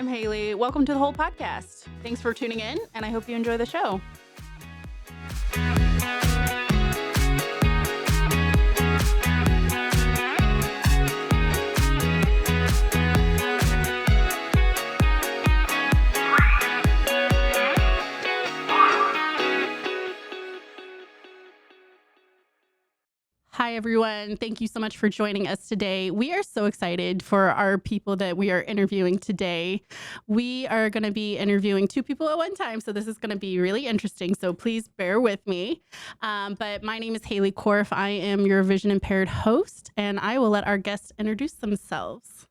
I'm Haley. Welcome to the whole podcast. Thanks for tuning in, and I hope you enjoy the show. Hi, everyone. Thank you so much for joining us today. We are so excited for our people that we are interviewing today. We are going to be interviewing two people at one time, so this is going to be really interesting, so please bear with me. But my name is Halley Korff. I am your vision impaired host, and I will let our guests introduce themselves.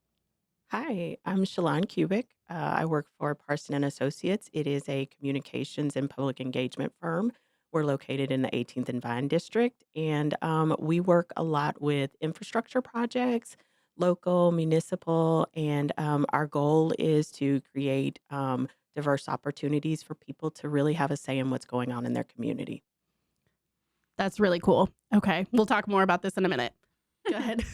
Hi, I'm Schylon Kubic. I work for Parson Associates. It is a communications and public engagement firm. We're located in the 18th and Vine District, and we work a lot with infrastructure projects, local, municipal, and our goal is to create diverse opportunities for people to really have a say in what's going on in their community. That's really cool. Okay, we'll talk more about this in a minute. Go ahead.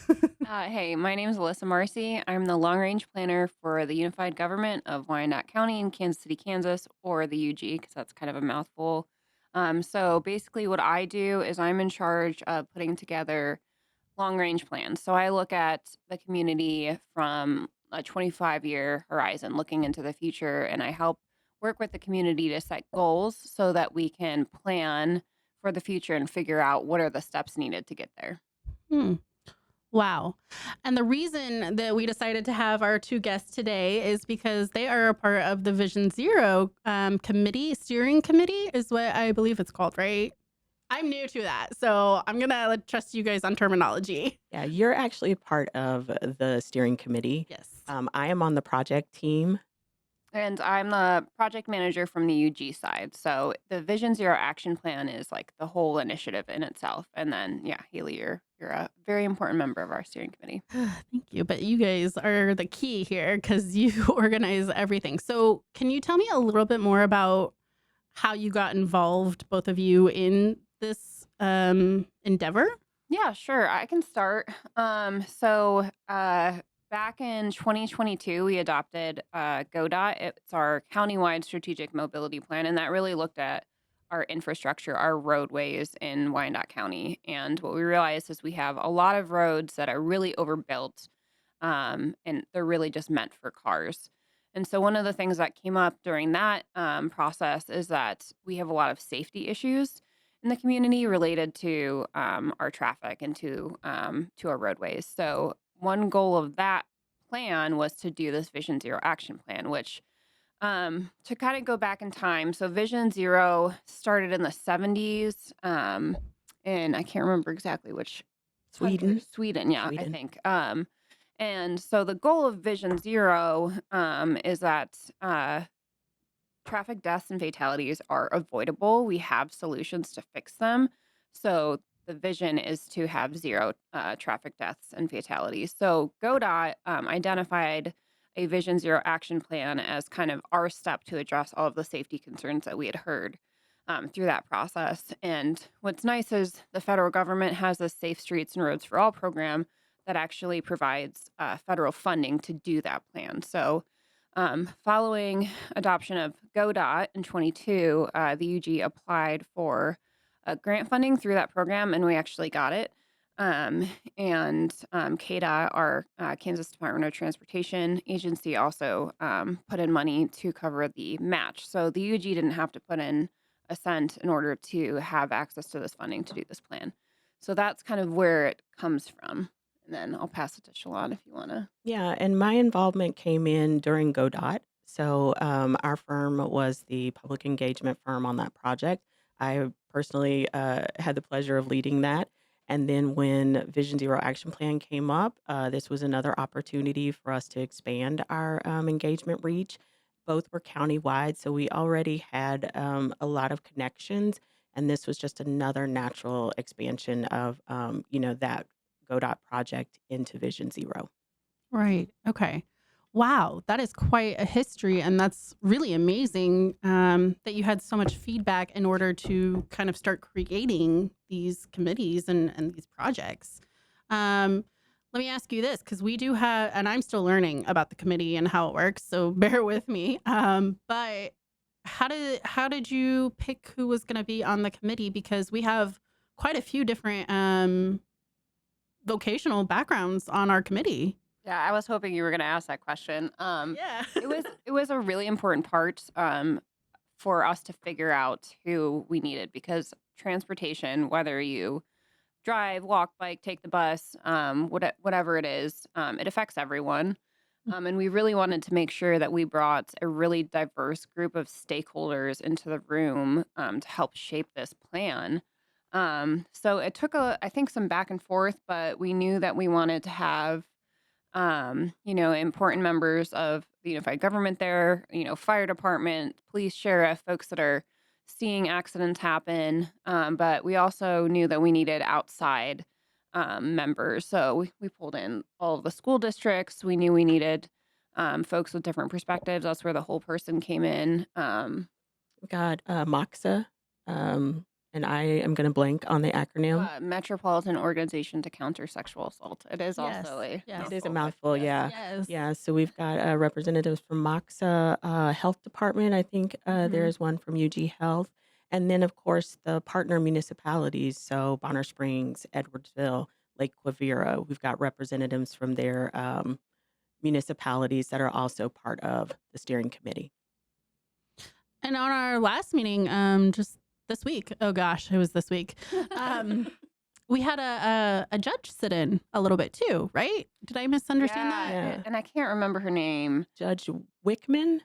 Hey, my name is Alyssa Marcy. I'm the long-range planner for the Unified Government of Wyandotte County in Kansas City, Kansas, or the UG, because that's kind of a mouthful. So basically what I do is I'm in charge of putting together long-range plans. So I look at the community from a 25-year horizon, looking into the future, and I help work with the community to set goals so that we can plan for the future and figure out what are the steps needed to get there. Wow. And the reason that we decided to have our two guests today is because they are a part of the Vision Zero steering committee is what I believe it's called, right? I'm new to that, so I'm going to trust you guys on terminology. Yeah, you're actually a part of the steering committee. Yes. I am on the project team. And I'm the project manager from the UG side. So the Vision Zero action plan is like the whole initiative in itself. And then, yeah, Haley, you're a very important member of our steering committee. Thank you. But you guys are the key here because you organize everything. So can you tell me a little bit more about how you got involved, both of you, in this endeavor? Yeah, sure. I can start. Back in 2022, we adopted GODOT. It's our countywide strategic mobility plan, and that really looked at our infrastructure, our roadways in Wyandotte County. And what we realized is we have a lot of roads that are really overbuilt, and they're really just meant for cars. And so one of the things that came up during that process is that we have a lot of safety issues in the community related to our traffic and to our roadways. So one goal of that plan was to do this Vision Zero action plan, which to kind of go back in time. So Vision Zero started in the 70s, and I can't remember exactly which Sweden. Sweden, yeah, Sweden. I think. And so the goal of Vision Zero is that traffic deaths and fatalities are avoidable. We have solutions to fix them. So the vision is to have zero traffic deaths and fatalities. So GODOT identified a Vision Zero action plan as kind of our step to address all of the safety concerns that we had heard through that process. And what's nice is the federal government has a Safe Streets and Roads for All program that actually provides federal funding to do that plan. So following adoption of GODOT in 22, the UG applied for grant funding through that program, and we actually got it. KDOT, our Kansas Department of Transportation agency, also put in money to cover the match. So the UG didn't have to put in a cent in order to have access to this funding to do this plan. So that's kind of where it comes from. And then I'll pass it to Schylon if you want to. Yeah, and my involvement came in during GODOT. So our firm was the public engagement firm on that project. I personally had the pleasure of leading that. And then when Vision Zero Action Plan came up, this was another opportunity for us to expand our engagement reach. Both were countywide, so we already had a lot of connections. And this was just another natural expansion of, that GODOT project into Vision Zero. Right. Okay. Wow. That is quite a history. And that's really amazing that you had so much feedback in order to kind of start creating these committees and these projects. Let me ask you this, because we do have, and I'm still learning about the committee and how it works, so bear with me. But how did you pick who was going to be on the committee? Because we have quite a few different vocational backgrounds on our committee. Yeah, I was hoping you were going to ask that question. Yeah. It was a really important part for us to figure out who we needed because transportation, whether you drive, walk, bike, take the bus, whatever it is, it affects everyone. And we really wanted to make sure that we brought a really diverse group of stakeholders into the room to help shape this plan. So it took I think, some back and forth, but we knew that we wanted to have important members of the unified government there, fire department, police, sheriff, folks that are seeing accidents happen. But we also knew that we needed outside members. So we pulled in all of the school districts. We knew we needed folks with different perspectives. That's where the whole person came in. Got MOXA, and I am going to blank on the acronym. Metropolitan Organization to Counter Sexual Assault. It is Yes. also a Yes. It is a mouthful, but mouthful, yes. yeah. Yes. Yeah, so we've got representatives from MOXA Health Department. I think there's one from UG Health. And then, of course, the partner municipalities. So Bonner Springs, Edwardsville, Lake Quivira. We've got representatives from their municipalities that are also part of the steering committee. And on our last meeting, just this week, oh gosh, it was this week. We had a judge sit in a little bit too, right? Did I misunderstand that? Yeah. And I can't remember her name. Judge Wickman.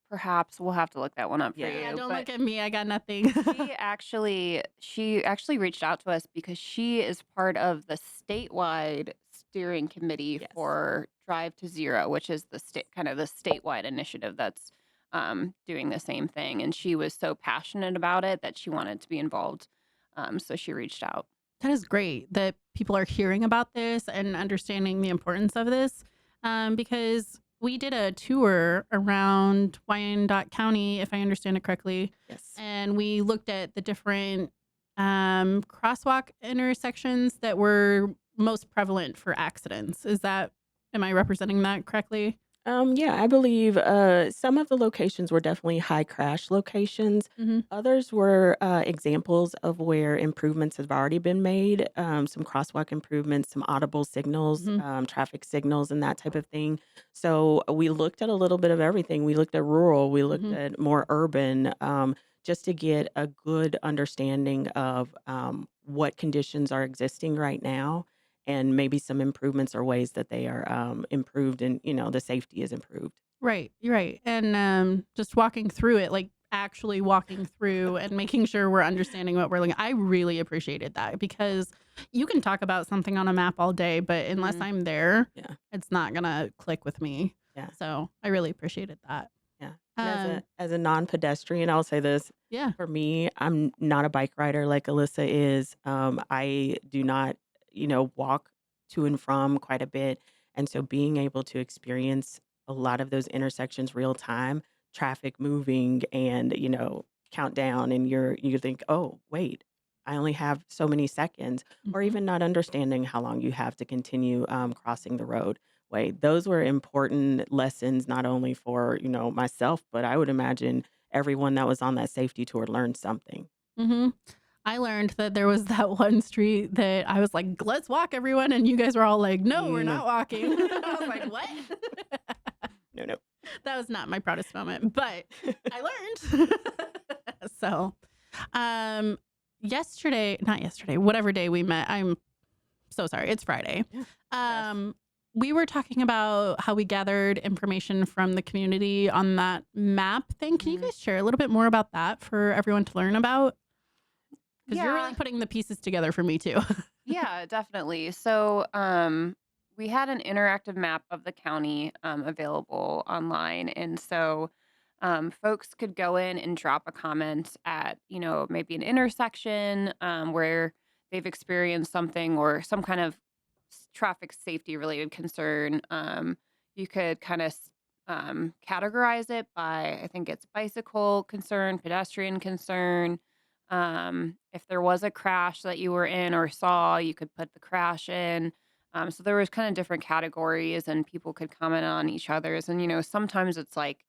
Perhaps we'll have to look that one up for Yeah. you. Yeah, don't but look at me. I got nothing. she actually reached out to us because she is part of the statewide steering committee Yes. for Drive to Zero, which is the statewide initiative that's doing the same thing. And she was so passionate about it that she wanted to be involved. So she reached out. That is great that people are hearing about this and understanding the importance of this, because we did a tour around Wyandotte County, if I understand it correctly, Yes. and we looked at the different crosswalk intersections that were most prevalent for accidents. Am I representing that correctly? Yeah, I believe some of the locations were definitely high crash locations. Mm-hmm. Others were examples of where improvements have already been made, some crosswalk improvements, some audible signals, Mhm. traffic signals, and that type of thing. So we looked at a little bit of everything. We looked at rural, we looked Mhm. at more urban, just to get a good understanding of what conditions are existing right now and maybe some improvements or ways that they are improved and the safety is improved. Right, you're right. And just walking through it, like actually walking through and making sure we're understanding what we're looking. I really appreciated that because you can talk about something on a map all day, but unless Mhm. I'm there, Yeah, it's not gonna click with me. yeah, So I really appreciated that. yeah. And Um, as a non-pedestrian, I'll say this. yeah. For me, I'm not a bike rider like Alyssa is. I do not, walk to and from quite a bit. And so being able to experience a lot of those intersections real time, traffic moving and, countdown and you think, "Oh, wait, I only have so many seconds," or Mhm. even not understanding how long you have to continue crossing the road. Way. Those were important lessons not only for, myself, but I would imagine everyone that was on that safety tour learned something. Mhm. I learned that there was that one street that I was like, "Let's walk, everyone," and you guys were all like, "No, we're No. not walking." I was like, "What?" No, no. That was not my proudest moment, but I learned. So, um, not yesterday, whatever day we met, I'm so sorry. It's Friday. Yeah. Um, we were talking about how we gathered information from the community on that map thing. Can you Mhm. guys share a little bit more about that for everyone to learn about? Because you're really Yeah. putting the pieces together for me too. Yeah, definitely. So, we had an interactive map of the county available online, and so folks could go in and drop a comment at, maybe an intersection where they've experienced something or some kind of traffic safety related concern. You could kind of categorize it by, I think it's bicycle concern, pedestrian concern. If there was a crash that you were in or saw, you could put the crash in. So there was kind of different categories, and people could comment on each other's. And sometimes it's like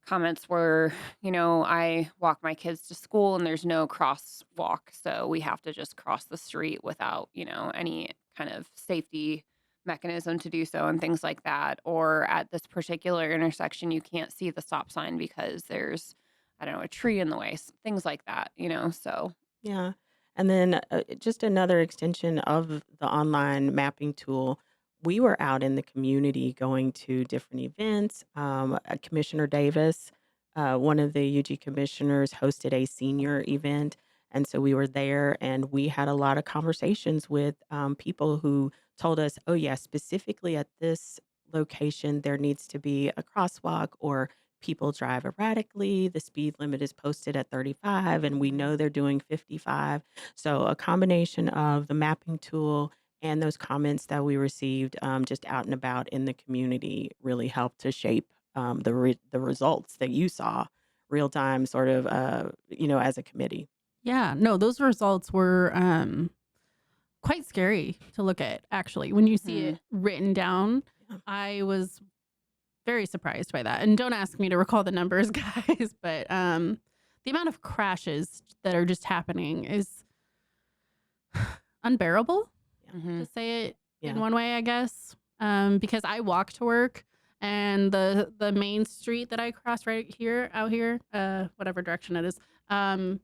comments where I walk my kids to school and there's no crosswalk, so we have to just cross the street without any kind of safety mechanism to do so, and things like that. Or at this particular intersection, you can't see the stop sign because there's, I don't know, a tree in the way, things like that. So Yeah. And then just another extension of the online mapping tool, we were out in the community going to different events. Commissioner Davis, one of the UG commissioners, hosted a senior event. And so we were there and we had a lot of conversations with people who told us, oh, yeah, specifically at this location, there needs to be a crosswalk or people drive erratically. The speed limit is posted at 35 and we Mhm. know they're doing 55. So a combination of the mapping tool and those comments that we received just out and about in the community really helped to shape the results that you saw real time, sort of, as a committee. Yeah, no, those results were quite scary to look at, actually. When you see Mhm. it written down, Yeah. I was very surprised by that. And don't ask me to recall the numbers, guys, but the amount of crashes that are just happening is unbearable, Yeah. to Mhm. say it in Yeah. one way, I guess. Because I walk to work, and the main street that I cross right here, out here, whatever direction it is, um,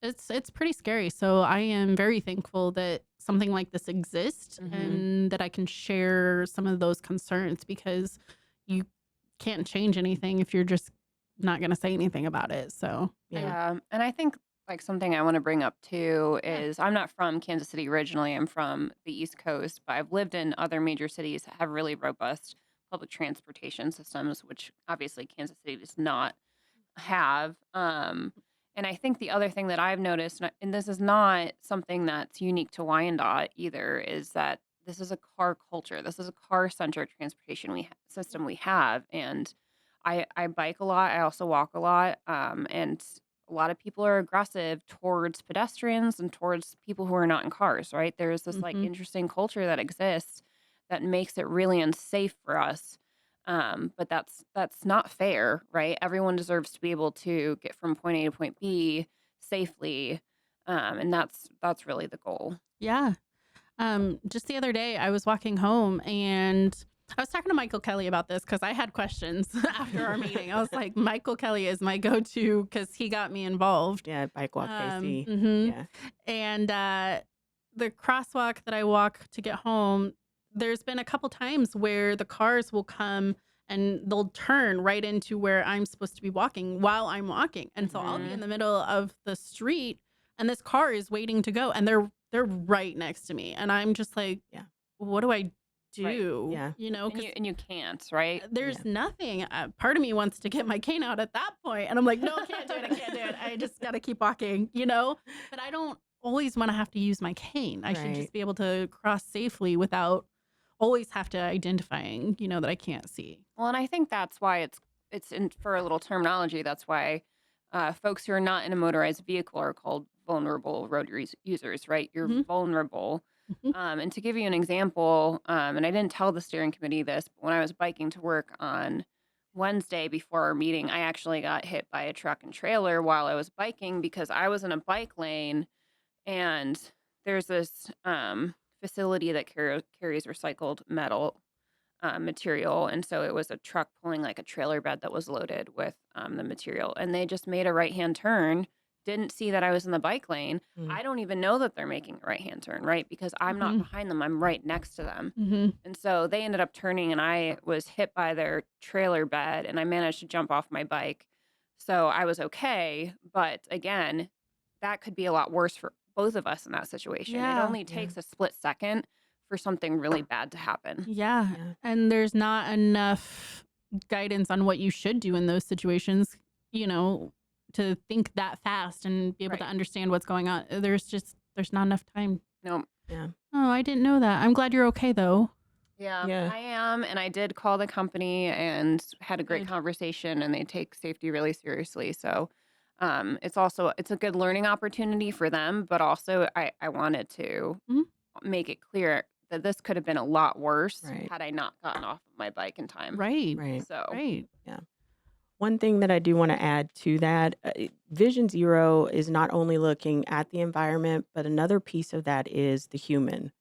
it's pretty scary. So I am very thankful that something like this exists Mhm. and that I can share some of those concerns, because you can't change anything if you're just not going to say anything about it. So Yeah. I Yeah, and I think, like, something I wanna bring up too yeah. is I'm not from Kansas City originally, I'm from the East Coast, but I've lived in other major cities that have really robust public transportation systems, which obviously Kansas City does not have. And I think the other thing that I've noticed, and this is not something that's unique to Wyandotte either, is that this is a car culture. This is a car-centric transportation system we have, and I bike a lot. I also walk a lot, and a lot of people are aggressive towards pedestrians and towards people who are not in cars. Right? There's this like Mhm. interesting culture that exists that makes it really unsafe for us, but that's not fair, right? Everyone deserves to be able to get from point A to point B safely, and that's really the goal. Yeah. Just the other day, I was walking home and I was talking to Michael Kelly about this because I had questions after our meeting. I was like, Michael Kelly is my go-to because he got me involved. Yeah. Bike walk KC. Mhm. Yeah. And the crosswalk that I walk to get home, there's been a couple times where the cars will come and they'll turn right into where I'm supposed to be walking while I'm walking. And so I'll be in Mhm. the middle of the street and this car is waiting to go and they're right next to me. And I'm just like, Yeah. what do I Right. do? Yeah. And Because you can't, right? there's Yeah. nothing. Part of me wants to get my cane out at that point, and I'm like, no, can't do it. I can't do it. I just got to keep walking. But I don't always want to have to use my cane. I should Right. just be able to cross safely without always have to identifying, that I can't see. Well, and I think that's why it's in for a little terminology. That's why folks who are not in a motorized vehicle are called vulnerable users, right? You're Hmm. vulnerable. Hmm. And to give you an example, and I didn't tell the steering committee this, but when I was biking to work on Wednesday before our meeting, I actually got hit by a truck and trailer while I was biking because I was in a bike lane, and there's this facility that carries recycled metal material. And so it was a truck pulling like a trailer bed that was loaded with the material. And they just made a right hand turn, didn't see that I was in the bike lane. Mm. I don't even know that they're making a right hand turn, right? Because I'm not Hmm. behind them, I'm right next to them. Hmm. And so they ended up turning, and I was hit by their trailer bed, and I managed to jump off my bike. So I was okay. But again, that could be a lot worse for both of us in that situation. It Yeah. only Yeah. takes a split second for something really bad to happen. Yeah. Yeah. And there's not enough guidance on what you should do in those situations, you know, to think that fast and be able to Right. understand what's going on. There's not enough time. No. Yeah. Oh, I didn't know that. I'm glad you're okay though. Yeah, Yeah. I am, and I did call the company and had a great Good. conversation, and they take safety really seriously. So, it's a good learning opportunity for them, but also I wanted to Mhm. make it clear that this could have been a lot worse Right. had I not gotten off of my bike in time. Right. Right. So, Right. Yeah. One thing that I do want to add to that, Vision Zero is not only looking at the environment, but another piece of that is the human.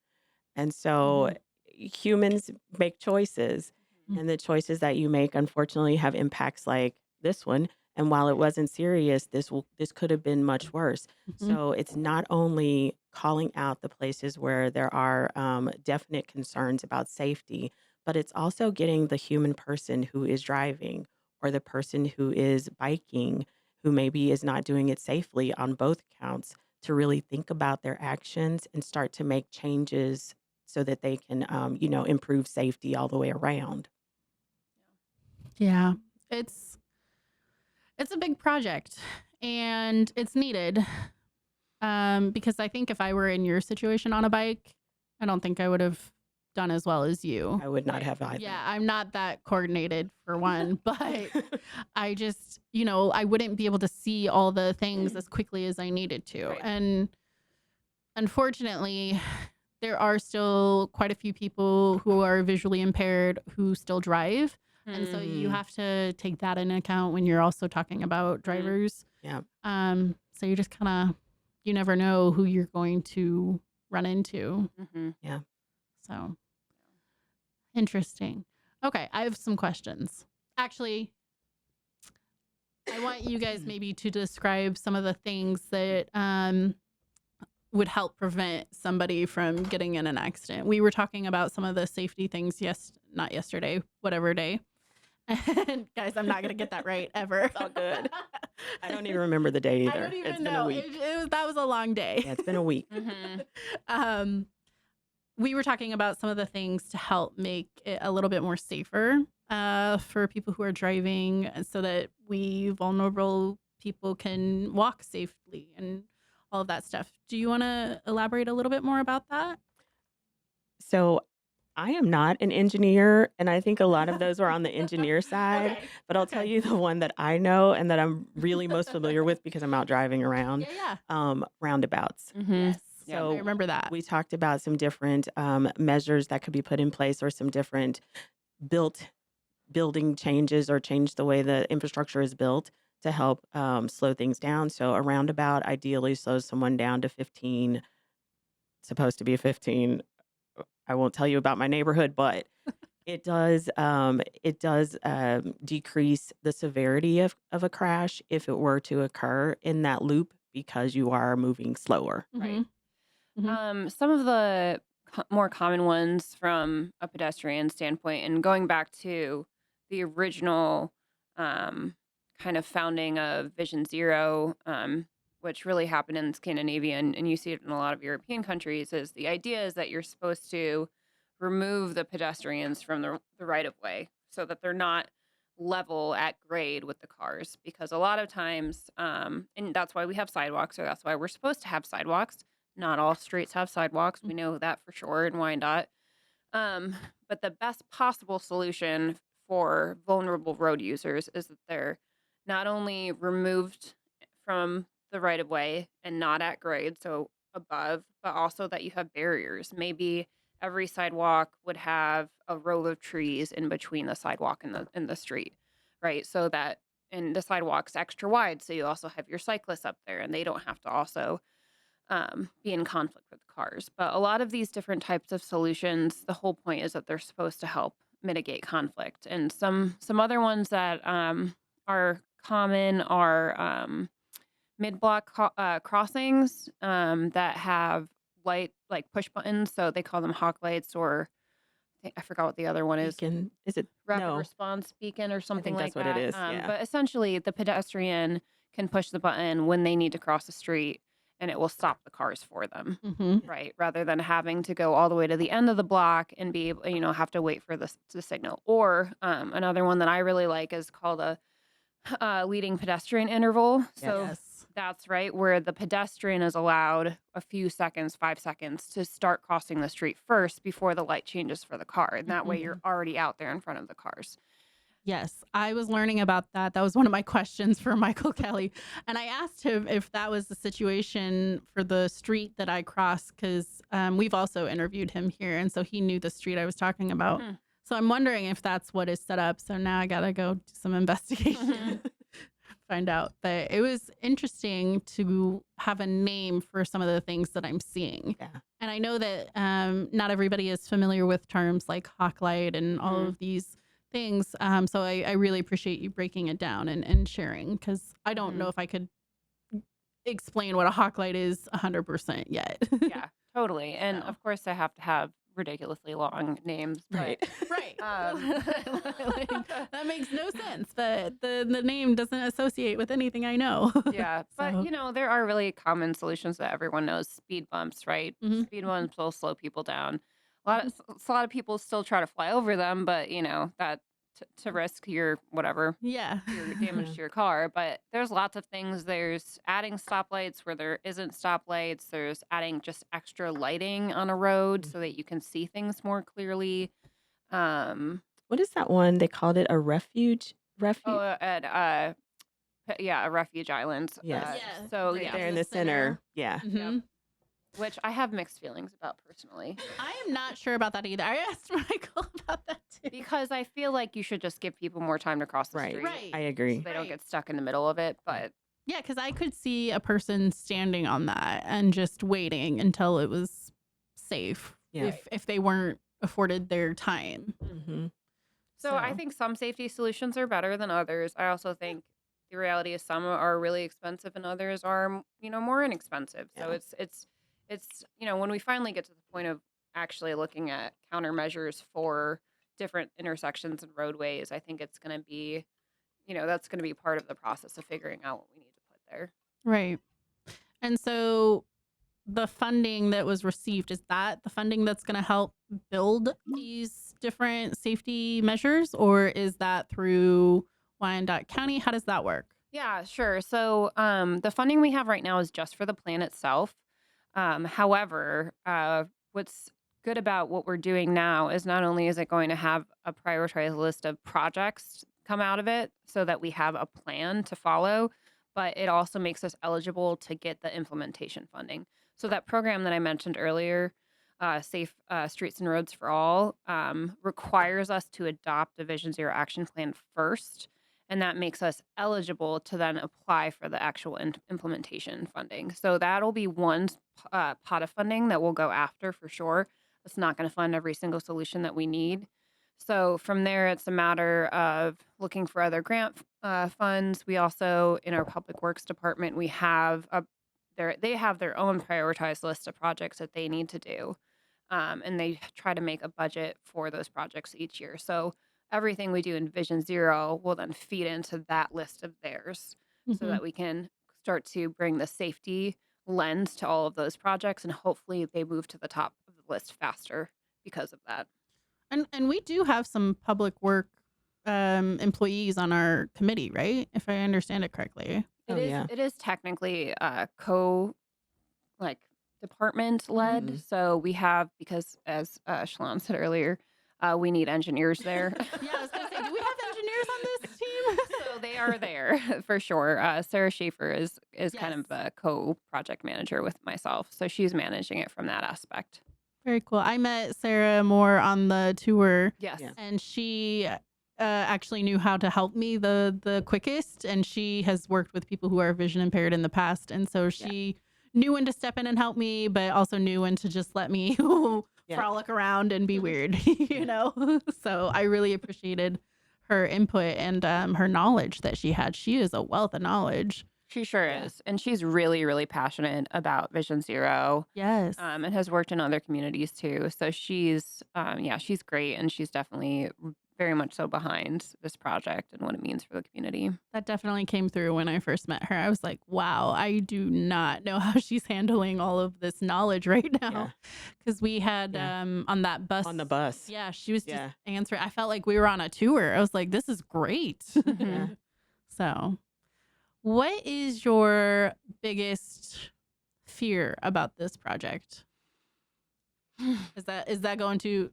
And so Mhm. humans make choices, Mm. and the choices that you make unfortunately have impacts like this one. And while it wasn't serious, this could have been much worse. Mhm. So it's not only calling out the places where there are definite concerns about safety, but it's also getting the human person who is driving or the person who is biking who maybe is not doing it safely on both counts to really think about their actions and start to make changes so that they can, improve safety all the way around. Yeah. It's it's a big project and it's needed. Because I think if I were in your situation on a bike, I don't think I would have done as well as you. I would not right. have Yeah, either. I'm not that coordinated for one, but I just, I wouldn't be able to see all the things as quickly as I needed to. Right. And unfortunately, there are still quite a few people who are visually impaired who still drive. And so you Mm, have to take that into account when you're also talking about drivers. yeah. So you just kind of, you never know who you're going to run into. Mm-hmm. Yeah. So interesting. Okay, I have some questions. Actually, I want you guys maybe to describe some of the things that would help prevent somebody from getting in an accident. We were talking about some of the safety things, not yesterday, whatever day. And guys, I'm not gonna get that right ever. It's all good. I don't even remember the day I either. don't It's even been a know. week. That was a long day. Yeah, it's been a week. Mm-hmm. um, we were talking about some of the things to help make it a little bit more safer for people who are driving, so that we vulnerable people can walk safely and all of that stuff. Do you want to elaborate a little bit more about that? So I am not an engineer, and I think a lot of those are on the engineer side. Okay. But I'll tell Okay. you the one that I know and that I'm really most familiar with because I'm out driving around, Yeah, yeah. roundabouts. Mm-hmm. Yes. Yeah. I So remember that. we talked about some different measures that could be put in place or some different built building changes or change the way the infrastructure is built to help slow things down. So a roundabout ideally slows someone down to 15, supposed to be 15. I won't tell you about my neighborhood, but it does decrease the severity of a crash if it were to occur in that loop because you are moving slower. Right. Mhm. Some of the more common ones from a pedestrian standpoint, and going back to the original um, kind of founding of Vision Zero, which really happened in Scandinavia, and you see it in a lot of European countries, is the idea is that you're supposed to remove the pedestrians from the right of way so that they're not level at grade with the cars. Because a lot of times, and that's why we have sidewalks, or that's why we're supposed to have sidewalks. Not all streets have sidewalks. We know that for sure in Wyandotte. Um, but the best possible solution for vulnerable road users is that they're not only removed from the right of way and not at grade, so above, but also that you have barriers. Maybe every sidewalk would have a row of trees in between the sidewalk and the street, right? So that and the sidewalk's extra wide, so you also have your cyclists up there, and they don't have to also be in conflict with cars. But a lot of these different types of solutions, the whole point is that they're supposed to help mitigate conflict. And some other ones that are common are mid-block crossings that have light like push buttons. So they call them hawk lights, or I forgot what the other one is. Beacon, is it? Rapid No, response beacon or I something think like that's what it that. is. Yeah. But essentially, the pedestrian can push the button when they need to cross the street, and it will stop the cars for them, Mhm. right? Rather than having to go all the way to the end of the block and be able, have to wait for the signal. Or another one that I really like is called a leading pedestrian interval. Yes. So Yes. that's right, where the pedestrian is allowed a few seconds, 5 seconds, to start crossing the street first before the light changes for the car. And that way Mhm. you're already out there in front of the cars. Yes, I was learning about that. That was one of my questions for Michael Kelly. And I asked him if that was the situation for the street that I crossed, because we've also interviewed him here. And so he knew the street I was talking about. Hmm. So I'm wondering if that's what is set up. So now I got to go do some investigation, find out. But it was interesting to have a name for some of the things that I'm seeing. Yeah. And I know that not everybody is familiar with terms like hawklight and all Mhm. of these things. So I really appreciate you breaking it down and sharing, because I don't know Mhm. if I could explain what a hawklight is 100% yet. Yeah, totally. And So. of course, I have to have ridiculously long names, Right. but Right. Like, um, that makes no sense, but the name doesn't associate with anything I know. yeah, but So, there are really common solutions that everyone knows. Speed bumps, right? mhm. Speed bumps will slow people down. A lot of people still try to fly over them, but that to risk your whatever Yeah. your damage Yeah. to your car. But there's lots of things. There's adding stoplights where there isn't stoplights. There's adding just extra lighting on a road so that you can see things more clearly. Um, What is that one? They called it a refuge. oh, Refuge. yeah, a refuge island. Yes. Yeah. So Right yeah, There in in the the center. center. Yeah. yep. Mhm. Which I have mixed feelings about personally. I am not sure about that either. I asked Michael about that too. Because I feel like you should just give people more time to cross the Right. street Right. I so agree. they don't Right. get stuck in the middle of it. But Yeah, because I could see a person standing on that and just waiting until it was safe, Yeah. if they weren't afforded their time. Hmm. so I think some safety solutions are better than others. I also think the reality is some are really expensive and others are, more inexpensive. So Yeah. it's when we finally get to the point of actually looking at countermeasures for different intersections and roadways, I think it's going to be, that's going to be part of the process of figuring out what we need to put there. Right. And so the funding that was received, is that the funding that's going to help build these different safety measures, or is that through Wyandotte County? How does that work? Yeah, sure. So the funding we have right now is just for the plan itself. However, what's good about what we're doing now is not only is it going to have a prioritized list of projects come out of it so that we have a plan to follow, but it also makes us eligible to get the implementation funding. So that program that I mentioned earlier, Safe Streets and Roads for All, requires us to adopt a Vision Zero action plan first, and that makes us eligible to then apply for the actual implementation funding. So that'll be one pot of funding that we'll go after for sure. It's not going to fund every single solution that we need. So from there, it's a matter of looking for other grant funds. We also, in our public works department, we have they have their own prioritized list of projects that they need to do, and they try to make a budget for those projects each year. So everything we do in Vision Zero will then feed into that list of theirs so Mhm. that we can start to bring the safety lens to all of those projects, and hopefully they move to the top of the list faster because of that. And we do have some public work employees on our committee, right? If I understand it correctly. Oh, yeah. It is technically like department led. Mhm. So we have, because as Schylon said earlier, we need engineers there. Yeah, I was gonna say, do we have engineers on this team? So they are there for sure. Sarah Schaefer is kind of Yes. the co-project manager with myself. So she's managing it from that aspect. Very cool. I met Sarah more on the tour, Yes. Yeah. and she actually knew how to help me the quickest. And she has worked with people who are vision impaired in the past, and so she knew when to step in and help me, but also knew when to just let me Yeah. frolic around and be weird, you know. So I really appreciated her input and her knowledge that she had. She is a wealth of knowledge. She sure Yeah. is. And she's really, really passionate about Vision Zero, Yes. and has worked in other communities too. So she's great. And she's definitely very much so behind this project and what it means for the community. That definitely came through when I first met her. I was like, wow, I do not know how she's handling all of this knowledge right Yeah. now. Because we had Yeah. on that bus. On the bus. Yeah, she was just Yeah. answering. I felt like we were on a tour. I was like, this is great. Yeah. So, what is your biggest fear about this project? Is that going to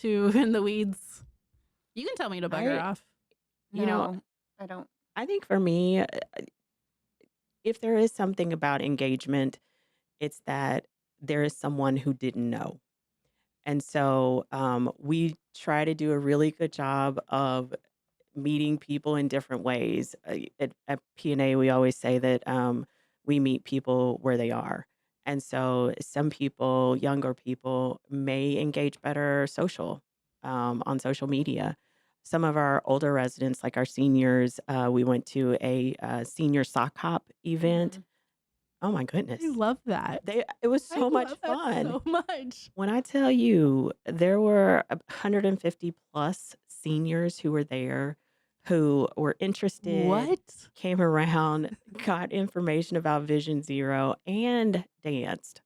in the weeds? You can tell me to bugger I- off. You know, No, I don't. I think for me, if there is something about engagement, it's that there is someone who didn't know. And so we try to do a really good job of meeting people in different ways. At P&A, we always say that we meet people where they are. And so some people, younger people, may engage better on social media. Some of our older residents, like our seniors, we went to a senior sock hop event. Mhm. Oh my I goodness. love that. It was I so much love that fun. so much. When I tell you there were 150 plus seniors who were there who were interested, What? came around, got information about Vision Zero, and danced.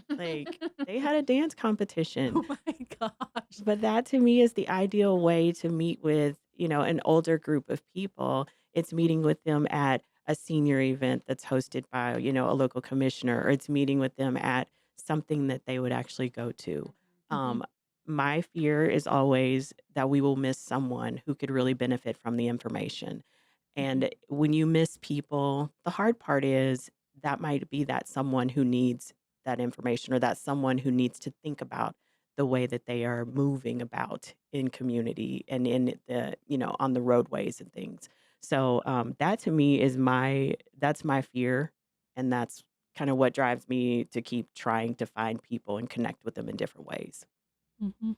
Like they had a dance competition. Oh my gosh. But that to me is the ideal way to meet with, an older group of people. It's meeting with them at a senior event that's hosted by, a local commissioner, or it's meeting with them at something that they would actually go to. Mhm, Um, my fear is always that we will miss someone who could really benefit from the information. mhm, And when you miss people, the hard part is that might be that someone who needs that information, or that someone who needs to think about the way that they are moving about in community and in on the roadways and things. So that to me is that's my fear. And that's kind of what drives me to keep trying to find people and connect with them in different ways. mhm,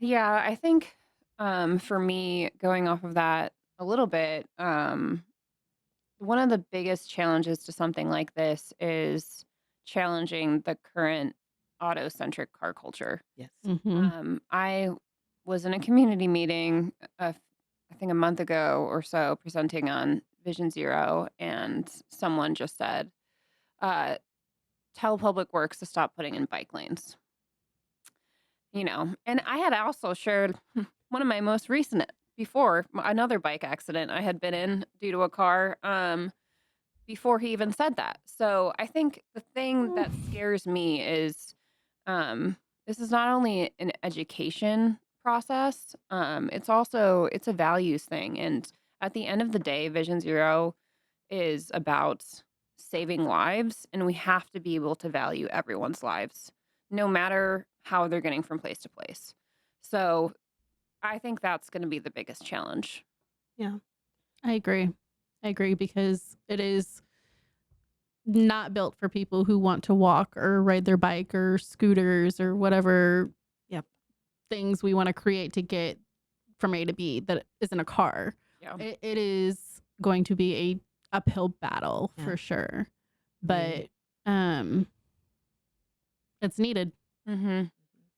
Yeah, I think for me, going off of that a little bit, one of the biggest challenges to something like this is challenging the current auto-centric car culture. Yes. mhm. I was in a community meeting, I think a month ago or so, presenting on Vision Zero, and someone just said, uh, "Tell Public Works to stop putting in bike lanes." And I had also shared one of my most recent before another bike accident I had been in due to a car. Before he even said that. So I think the thing Oof. that scares me is this is not only an education process, it's a values thing. And at the end of the day, Vision Zero is about saving lives, and we have to be able to value everyone's lives, no matter how they're getting from place to place. So I think that's going to be the biggest challenge. Yeah. I agree. I agree because it is not built for people who want to walk or ride their bike or scooters or whatever Yep. things we want to create to get from A to B that isn't a car. Yeah. It is going to be a uphill battle Yeah. for sure. Right. But it's needed. Hmm.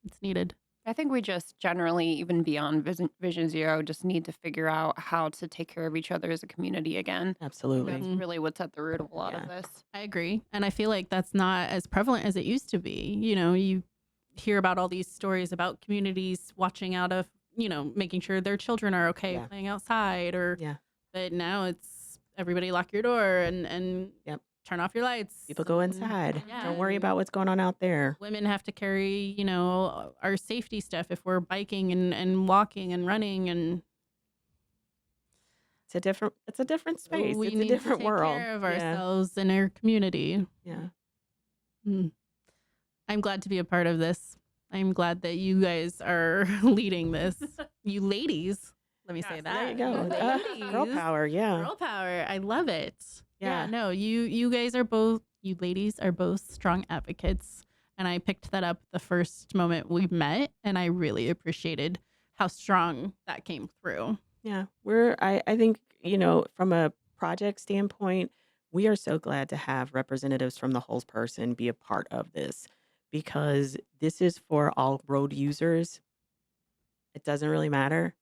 It's needed. I think we just generally, even beyond Vision Zero, just need to figure out how to take care of each other as a community again. I think that's Absolutely. Mhm. really what's at the root of a lot of Yeah. this. I agree. And I feel like that's not as prevalent as it used to be. You hear about all these stories about communities watching out of, making sure their children are okay Yeah. playing outside Yeah. but now it's everybody lock your door and Yep. turn off your lights. People go And, inside. yeah. Don't worry And about what's going on out there. women have to carry, our safety stuff if we're biking and walking and running and It's a different space. we It's a need to different take world. care of Yeah. ourselves and our community. Yeah. Mm. I'm glad to be a part of this. I'm glad that you guys are leading this. You ladies. Let me say Yes, that. There you You go. Girl ladies. power. Yeah. Girl power. I love it. Yeah, Yeah. no, you guys are both, you ladies are both strong advocates. And I picked that up the first moment we met. And I really appreciated how strong that came through. Yeah. I think, from a project standpoint, we are so glad to have representatives from the whole person be a part of this, because this is for all road users. It doesn't really matter,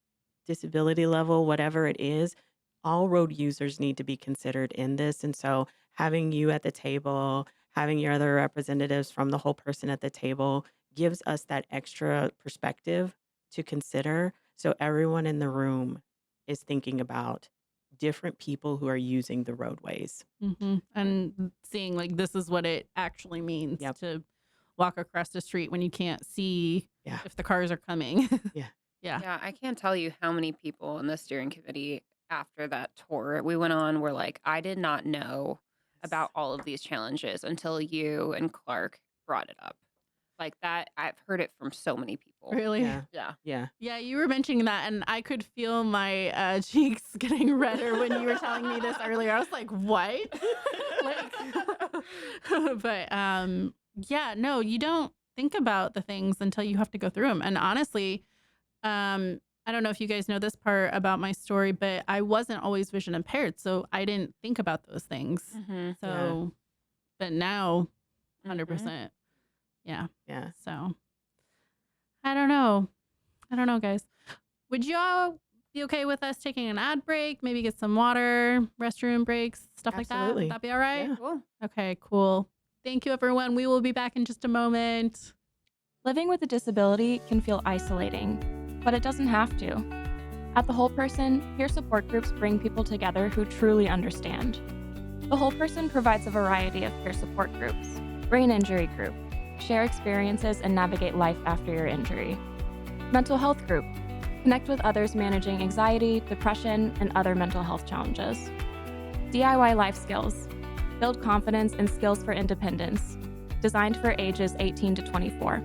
disability level, whatever it is, all road users need to be considered in this. And so having you at the table, having your other representatives from the whole person at the table gives us that extra perspective to consider. So everyone in the room is thinking about different people who are using the roadways. And seeing like this is what it actually means Yep. to walk across the street when you can't see Yeah. if the cars are coming. Yeah. Yeah. Yeah, I can't tell you how many people in the steering committee after that tour we went on were like, I did not know Yes. about all of these challenges until you and Clark brought it up. Like that, I've heard it from so many people. Really? Yeah. Yeah. Yeah. Yeah, you were mentioning that, and I could feel my cheeks getting redder when you were telling me this earlier. I was like, "What?" Like, but yeah, no, you don't think about the things until you have to go through them. And honestly, I don't know if you guys know this part about my story, but I wasn't always vision impaired, so I didn't think about those things. Mm-hmm. Yeah. So, but now, Mm-hmm. 100%, yeah. Yeah. So I don't know. I don't know, guys. Would y'all be okay with us taking an ad break? Maybe get some water, restroom breaks, stuff like that? Would Absolutely. that be all right? Yeah. Cool. Okay, cool. Thank you, everyone. We will be back in just a moment. Living with a disability can feel isolating, but it doesn't have to. At The Whole Person, peer support groups bring people together who truly understand. The Whole Person provides a variety of peer support groups. Brain injury group, share experiences and navigate life after your injury. Mental health group, connect with others managing anxiety, depression, and other mental health challenges. DIY life skills, build confidence and skills for independence, designed for ages 18 to 24.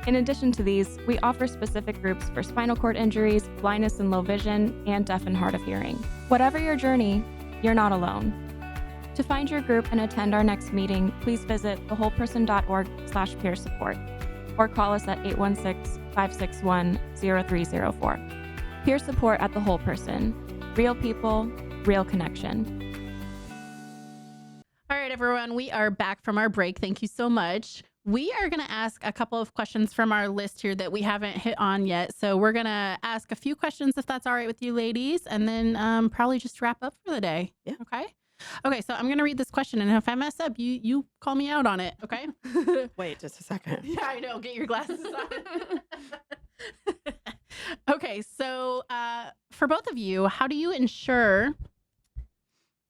In addition to these, we offer specific groups for spinal cord injuries, blindness and low vision, and deaf and hard of hearing. Whatever your journey, you're not alone. To find your group and attend our next meeting, please visit thewholeperson.org/peer support or call us at 816-561-0304. Peer support at The Whole Person. Real people, real connection. All right, everyone, we are back from our break. Thank you so much. We are going to ask a couple of questions from our list here that we haven't hit on yet. So we're going to ask a few questions if that's all right with you ladies, and then probably just wrap up for the day. Yeah. Okay. Okay, so I'm going to read this question, and if I mess up, you call me out on it, okay? Wait just a second. Yeah, I know. Get your glasses on. Okay, so for both of you, how do you ensure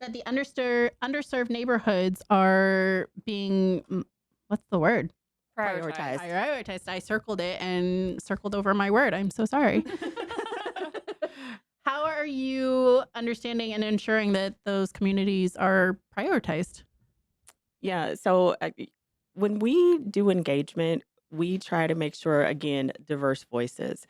that the underserved neighborhoods are being, what's the word? Prioritize. Prioritized. I circled it and circled over my word. I'm so sorry. How are you understanding and ensuring that those communities are prioritized? Yeah. So when we do engagement, we try to make sure, again, diverse voices.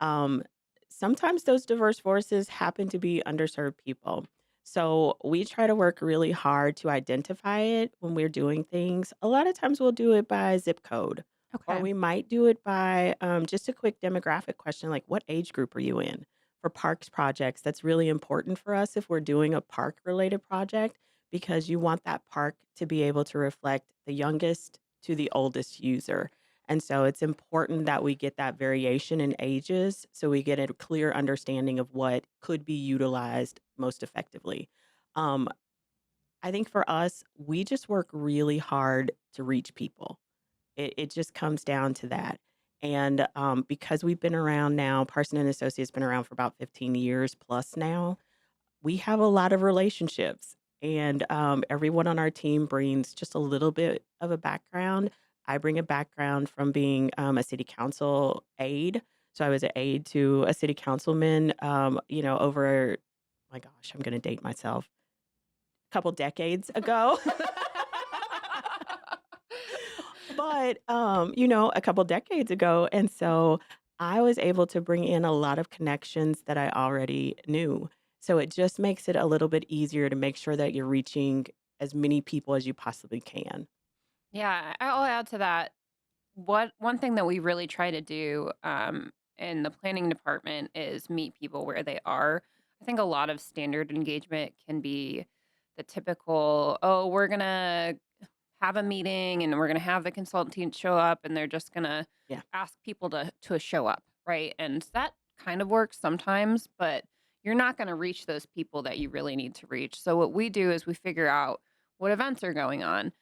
Um, Sometimes those diverse voices happen to be underserved people. So we try to work really hard to identify it when we're doing things. A lot of times we'll do it by zip code, or Okay. we might do it by just a quick demographic question like, what age group are you in? For parks projects, that's really important for us if we're doing a park related project because you want that park to be able to reflect the youngest to the oldest user. And so it's important that we get that variation in ages so we get a clear understanding of what could be utilized most effectively. Um, I think for us, we just work really hard to reach people. It just comes down to that. And because we've been around now, Parson and Associates been around for about 15 years plus now, we have a lot of relationships, and everyone on our team brings just a little bit of a background. I bring a background from being a city council aide. So I was an aide to a city councilman, over, my gosh, I'm going to date myself, a couple decades ago. But, a couple decades ago. And so I was able to bring in a lot of connections that I already knew. So it just makes it a little bit easier to make sure that you're reaching as many people as you possibly can. Yeah, I'll add to that. What one thing that we really try to do in the planning department is meet people where they are. I think a lot of standard engagement can be the typical, oh, we're gonna have a meeting and we're gonna have the consultant show up and they're just gonna Yeah. ask people to show up, right? And that kind of works sometimes, but you're not gonna reach those people that you really need to reach. So what we do is we figure out what events are going on.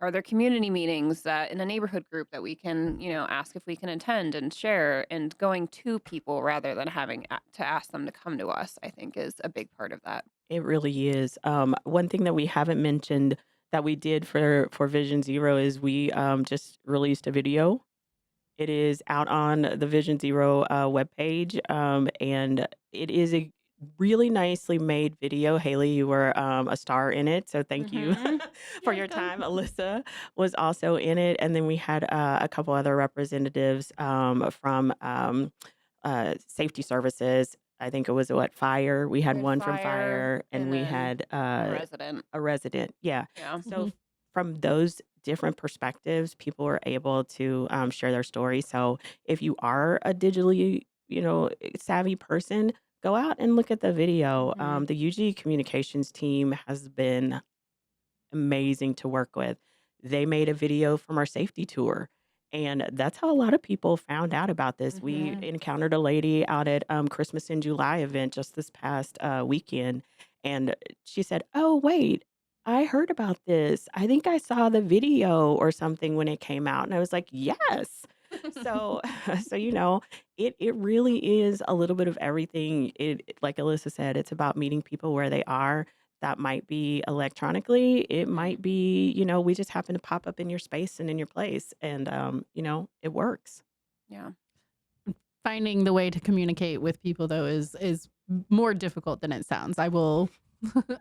Are there community meetings that in a neighborhood group that we can, ask if we can attend and share, and going to people rather than having to ask them to come to us, I think is a big part of that. It really is. One thing that we haven't mentioned that we did for Vision Zero is we just released a video. It is out on the Vision Zero webpage, and it is a really nicely made video. Haley, you were a star in it, so thank you Mm-hmm. for You're your welcome. time. Alyssa was also in it, and then we had a couple other representatives from safety services. I think it was what fire. We We had had one from fire fire, and and we then had a resident. a resident. Yeah. Yeah. So Mhm. from those different perspectives, people were able to share their story. So if you are a digitally, savvy person, go out and look at the video. Mm-hmm. The UG communications team has been amazing to work with. They made a video from our safety tour. And that's how a lot of people found out about this. We Mm-hmm. encountered a lady out at Christmas in July event just this past weekend, and she said, "Oh, wait, I heard about this. I think I saw the video or something when it came out." And I was like, "Yes." So, so it really is a little bit of everything. Like Alyssa said, it's about meeting people where they are. That might be electronically. It Mm-hmm. might be, we just happen to pop up in your space and in your place, and it works. Yeah. Finding the way to communicate with people though is more difficult than it sounds. I will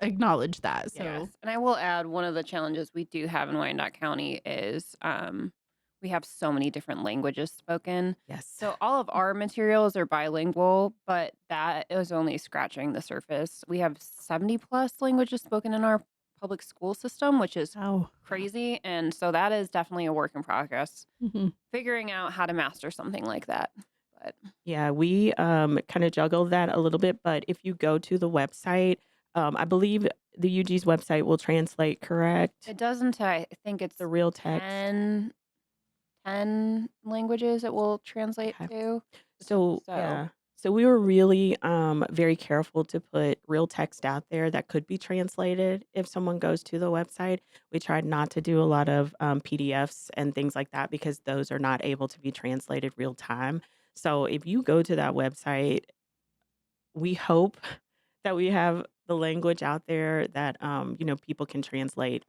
acknowledge that. Yes. So And I will add one of the challenges we do have in Wyandotte County is we have so many different languages spoken. Yes. So all of our materials are bilingual, but that is only scratching the surface. We have 70 plus languages spoken in our public school system, which is oh. crazy. And so that is definitely a work in progress, Mhm. figuring out how to master something like that. But Yeah, we kind of juggle that a little bit, but if you go to the website, I believe the UG's website will translate, correct? it doesn't, I think it's The real text. 10 languages it will translate Okay. to. So, So, yeah. So we were really very careful to put real text out there that could be translated if someone goes to the website. We tried not to do a lot of PDFs and things like that because those are not able to be translated real time. So if you go to that website, we hope that we have the language out there that people can translate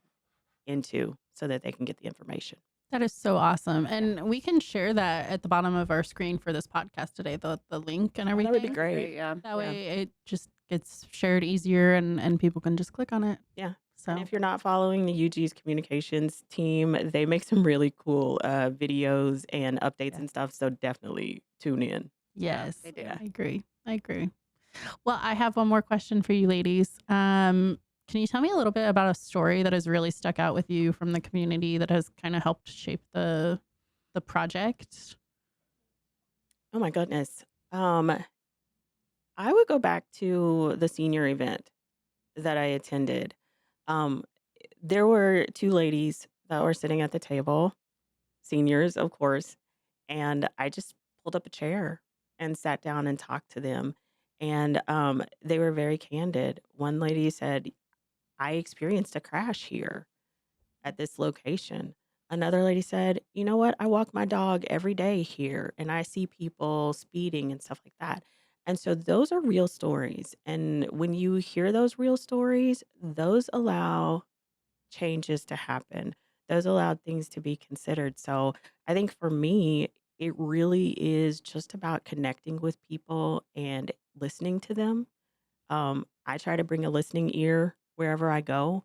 into so that they can get the information. That is so awesome. Yeah. And we can share that at the bottom of our screen for this podcast today, the link and Oh, that would be everything. great. yeah. That Yeah. way it just gets shared easier and people can just click on it. Yeah. So And if you're not following the UG's communications team, they make some really cool videos and updates Yeah. and stuff. So definitely tune in. yes, they do. Yeah. I agree. I agree. Well, I have one more question for you ladies. Can you tell me a little bit about a story that has really stuck out with you from the community that has kind of helped shape the project? Oh my goodness. I would go back to the senior event that I attended. Um, there were two ladies that were sitting at the table, seniors, of course, and I just pulled up a chair and sat down and talked to them. And they were very candid. One lady said, "I experienced a crash here at this location." Another lady said, "You know what? I walk my dog every day here and I see people speeding and stuff like that." And so those are real stories. And when you hear those real stories, those allow changes to happen. Those allowed things to be considered. So I think for me, it really is just about connecting with people and listening to them. I try to bring a listening ear wherever I go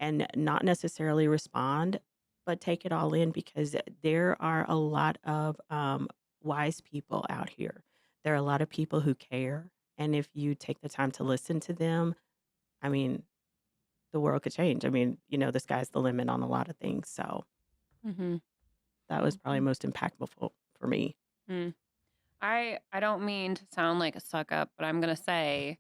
and not necessarily respond, but take it all in because there are a lot of wise people out here. There are a lot of people who care. And if you take the time to listen to them, I mean, the world could change. I mean, the sky's the limit on a lot of things. So Mm-hmm. that was probably most impactful for me. Mm. I don't mean to sound like a suck up, but I'm gonna say,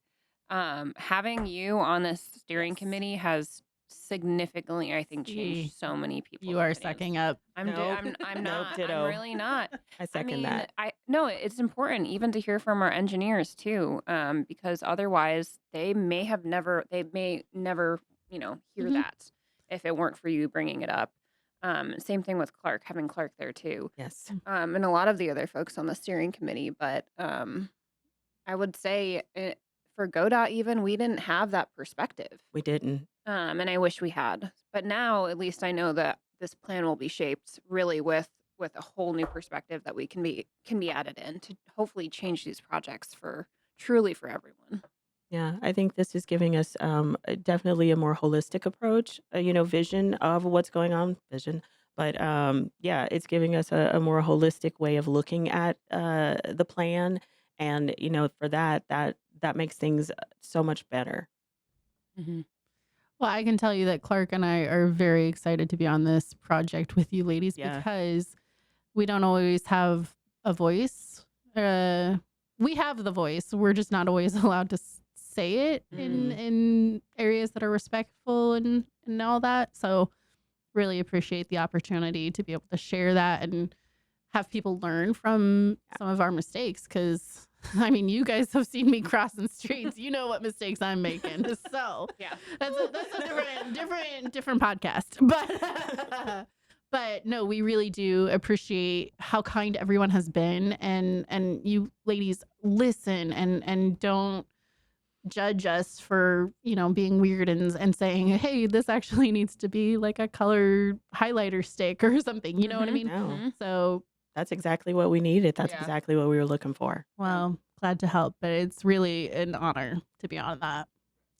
having you on this steering Yes. committee has significantly, I think, See, changed so many people's you are opinions. sucking up. Nope. I'm Nope, not. I'm ditto. really not. I I second mean, that. I no, it's important even to hear from our engineers too, because otherwise they may never, hear Mhm. that if it weren't for you bringing it up. Same thing with Clark, having Clark there too, Yes, and a lot of the other folks on the steering committee. But I would say for GODOT, even we didn't have that perspective, we didn't. and I wish we had. But now, at least I know that this plan will be shaped really with with a whole new perspective that we can be added in to hopefully change these projects truly for everyone. Yeah, I think this is giving us definitely a more holistic approach, vision of what's going on, vision. But yeah, it's giving us a more holistic way of looking at the plan, and for that makes things so much better. Hmm. Well, I can tell you that Clark and I are very excited to be on this project with you ladies Yeah. because we don't always have a voice. We have the voice. We're just not always allowed to say it in areas that are respectful and all that. So really appreciate the opportunity to be able to share that and have people learn from some of our mistakes. Because I mean, you guys have seen me crossing streets. You know what mistakes I'm making. So Yeah. that's a different podcast. But no, we really do appreciate how kind everyone has been, and you ladies listen and don't judge us for being weird and saying, hey, this actually needs to be like a colored highlighter stick or something. You know what I mean? No, So, that's exactly what we needed. That's Yeah. exactly what we were looking for. well, glad to help, but it's really an honor to be on that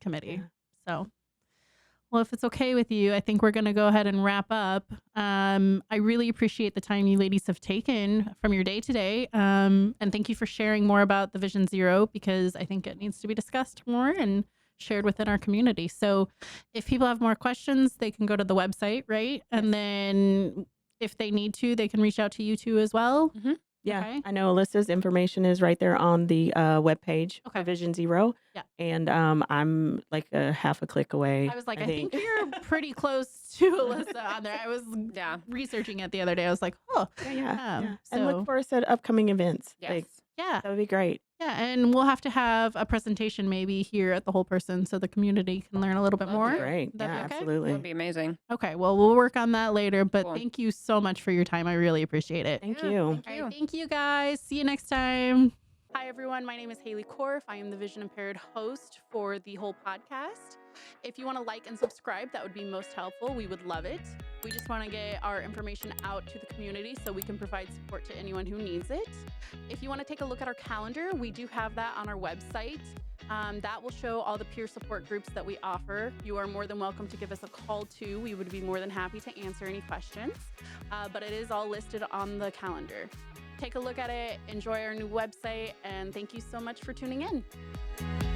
committee. Yeah. So, well, if it's okay with you, I think we're going to go ahead and wrap up. I really appreciate the time you ladies have taken from your day today. And thank you for sharing more about the Vision Zero, because I think it needs to be discussed more and shared within our community. So if people have more questions, they can go to the website, right? And then if they need to, they can reach out to you two as well. Mm-hmm. Yeah, Okay. I know Alyssa's information is right there on the webpage Okay. for Vision Zero. Yeah. And I'm like a half a click away. I was like, I think you're pretty close to Alyssa on there. I was Yeah. researching it the other day. I was like, oh, Yeah. And so look for us at upcoming events. Yes. Like, yeah. that would be great. Yeah, and we'll have to have a presentation maybe here at the Whole Person so the community can learn a little bit That'd be more. Great. That'd Yeah, be okay? That absolutely. would be amazing. Okay, well, we'll work on that later, but Cool. thank you so much for your time. I really appreciate it. Thank Yeah, you. thank All right, thank you guys. See you next time. Hi, everyone. My name is Halley Korff. I am the vision impaired host for the Whole Podcast. If you want to like and subscribe, that would be most helpful. We would love it. We just want to get our information out to the community so we can provide support to anyone who needs it. If you want to take a look at our calendar, we do have that on our website. That will show all the peer support groups that we offer. You are more than welcome to give us a call too. We would be more than happy to answer any questions. But it is all listed on the calendar. Take a look at it, enjoy our new website, and thank you so much for tuning in.